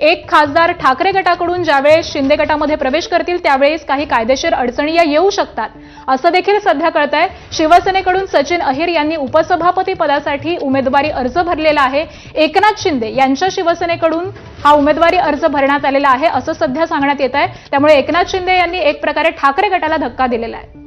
एक खासदार ठाकरे गटाकडून ज्यावेळेस शिंदे गटामध्ये प्रवेश करतील त्यावेळेस काही कायदेशीर अडचणी या येऊ शकतात असं देखील सध्या कळतंय। शिवसेनेकडून सचिन अहिर यांनी उपसभापती पदासाठी उमेदवारी अर्ज भरलेला आहे। एकनाथ शिंदे यांच्या शिवसेनेकडून हा उमेदवारी अर्ज भरण्यात आलेला आहे असं सध्या सांगण्यात येत आहे। त्यामुळे एकनाथ शिंदे यांनी एक प्रकारे ठाकरे गटाला धक्का दिलेला आहे।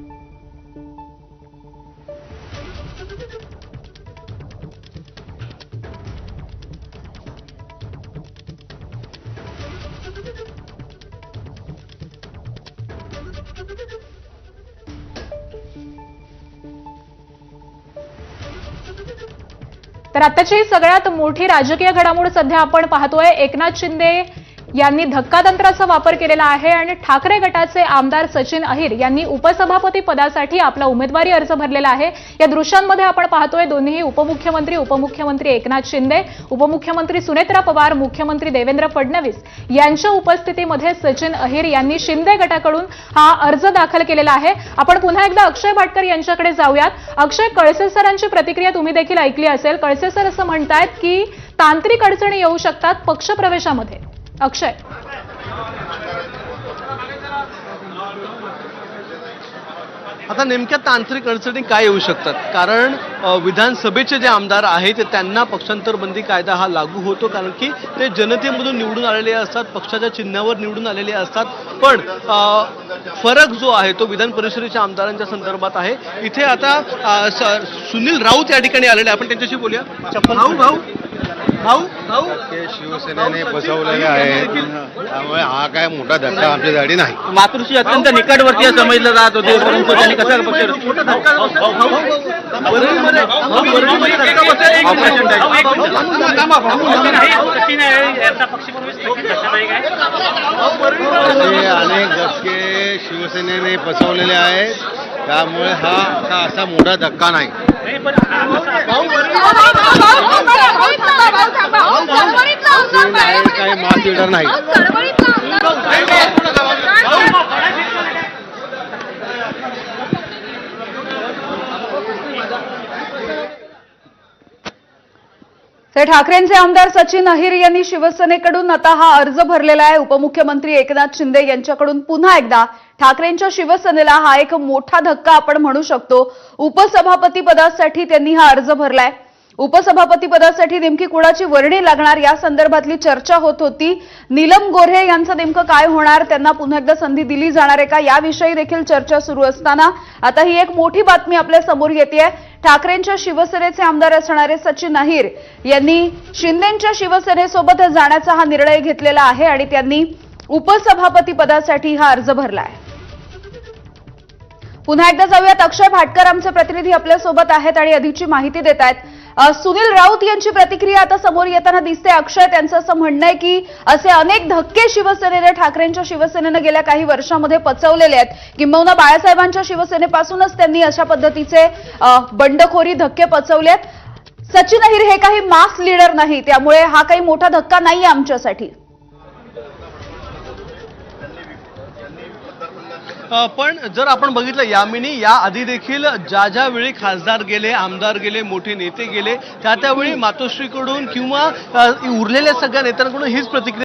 तर आताची सगळ्यात मोठी राजकीय घडामोड सध्या आपण पाहतोय। एकनाथ शिंदे यांनी धक्कातंत्राचा वापर केलेला आहे आणि ठाकरे गटाचे आमदार सचिन अहिर यांनी उपसभापती पदासाठी आपला उमेदवारी अर्ज भरलेला आहे। या दृश्यांमध्ये आपण पाहतोय दोन्ही उपमुख्यमंत्री एकनाथ शिंदे, उपमुख्यमंत्री सुनेत्रा पवार, मुख्यमंत्री देवेंद्र फडणवीस यांच्या उपस्थितीमध्ये सचिन अहिर यांनी शिंदे गटाकडून हा अर्ज दाखल केलेला आहे। आपण पुन्हा एकदा अक्षय भाटकर यांच्याकडे जाऊयात। अक्षय, कळसे सरांची प्रतिक्रिया तुम्ही देखील ऐकली असेल। कळसे सर असं म्हणतायत की तांत्रिक अडचणी येऊ शकतात पक्षप्रवेशामध्ये। अक्षय, आता नेमक्या तांत्रिक अडचणी काय येऊ शकतात? कारण विधानसभेचे जे आमदार आहेत त्यांना पक्षांतर बंदी कायदा हा लागू होतो, कारण की ते जनतेमधून निवडून आलेले असतात, पक्षाच्या चिन्हावर निवडून आलेले असतात। पण फरक जो आहे तो विधान परिषदेच्या आमदारांच्या संदर्भात आहे। इथे आता सुनील राऊत या ठिकाणी आलेले, आपण त्यांच्याशी बोलूया। शिवसेनेने बसवलेले आहे, त्यामुळे हा काय मोठा धक्का आमच्यासाठी नाही। मातृश्री अत्यंत निकटवर्तीय समजलं जात होते, परंतु त्यांनी कसं अनेक धक्के शिवसेनेने बसवलेले आहेत, त्यामुळे हा असा मोठा धक्का नाही। काही मास लीडर नाही। तर ठाकरेंचे आमदार सचिन अहिर यांनी शिवसेनेकडून आता हा अर्ज भरलेला आहे। उपमुख्यमंत्री एकनाथ शिंदे यांच्याकडून पुन्हा एकदा ठाकरेंच्या शिवसेनेला हा एक मोठा धक्का आपण म्हणू शकतो। उपसभापती पदासाठी त्यांनी हा अर्ज भरलाय। उपसभापती पदासाठी नेमकी कुणाची वर्णी लागणार या संदर्भातली चर्चा होत होती। नीलम गोऱ्हे यांचं नेमकं काय होणार, त्यांना पुन्हा एकदा संधी दिली जाणार आहे का, याविषयी देखील चर्चा सुरू असताना आता ही एक मोठी बातमी आपल्या समोर येतेय। ठाकरेंच्या शिवसेनेचे आमदार असणारे सचिन अहिर यांनी शिंदेंच्या शिवसेनेसोबत जाण्याचा हा निर्णय घेतलेला आहे आणि त्यांनी उपसभापती पदासाठी हा अर्ज भरलाय। पुन्हा एकदा जाऊयात, अक्षय भाटकर आमचे प्रतिनिधी आपल्या सोबत आहेत आणि अधिकची माहिती देत आहेत। सुनील राऊत यांची प्रतिक्रिया आता समोर येताना दिसते। अक्षय, त्यांचं असं म्हणणं आहे की असे अनेक धक्के शिवसेनेने, ठाकरेंच्या शिवसेनेने गेल्या काही वर्षांमध्ये पचवलेले आहेत, किंबहुना बाळासाहेबांच्या शिवसेनेपासूनच त्यांनी अशा पद्धतीचे बंडखोरी धक्के पचवलेत। सचिन अहिर हे काही मास लीडर नाही, त्यामुळे हा काही मोठा धक्का नाहीये आमच्यासाठी। पण जर आपण बघितलं यामिनी, या आधी देखील ज्या वेळी खासदार गेले, आमदार गेले, मोठे नेते गेले, त्यावेळी मातोश्रीकडून किंवा उरलेल्या सगळ्या नेत्यांकडून हीच प्रतिक्रिया